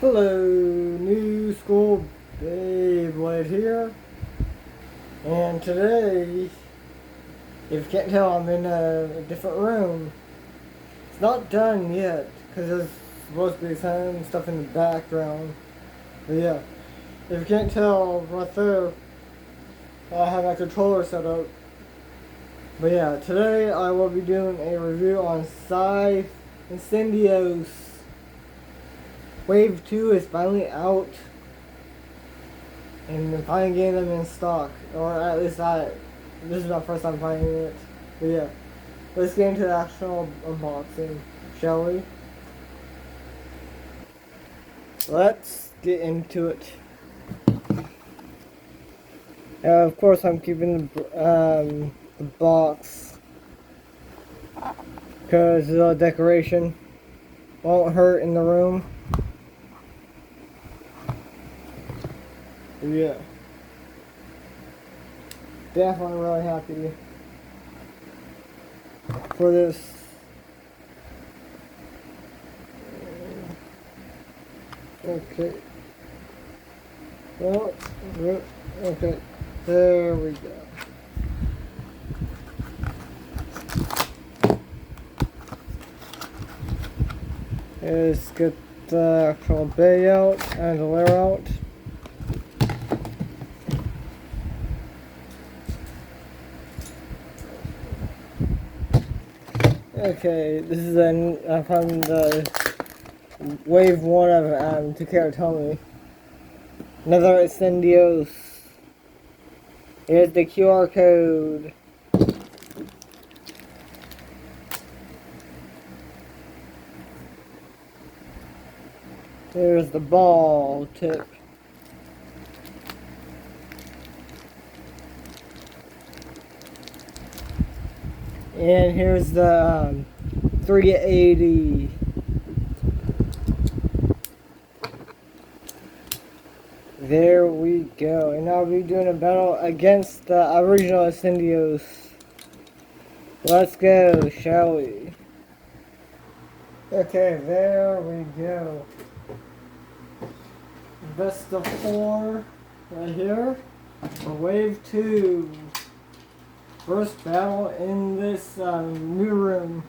Hello, new school Beyblade here, and today, if you can't tell, I'm in a different room. It's not done yet, because there's supposed to be some stuff in the background, but yeah, if you can't tell right there, I have my controller set up. But yeah, today I will be doing a review on Scythe Incendios. Wave 2 is finally out, and I'm finally getting them in stock, or at least this is my first time finding it. But yeah, let's get into the actual unboxing, shall we? Let's get into it. Of course, I'm keeping the box because the decoration won't hurt in the room. Yeah, definitely really happy for this. Okay. Well, okay. There we go. Let's get the actual bay out and the layer out. Okay, this is from the wave 1 of Tomy. Another Incendios. Here's the QR code. Here's the ball tip. And here's the 380. There we go. And I'll be doing a battle against the original Incendios. Let's go, shall we? Okay, there we go. Best of 4 right here for Wave 2. First battle in this new room.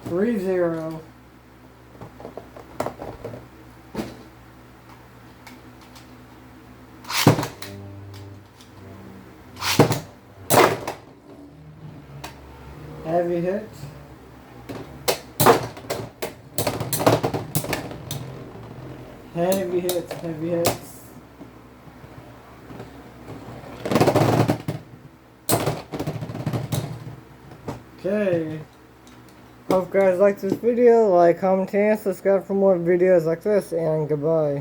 Three zero. Heavy hit. Heavy hits, heavy hits. Okay. Hope you guys liked this video. Like, comment, and subscribe for more videos like this, and goodbye.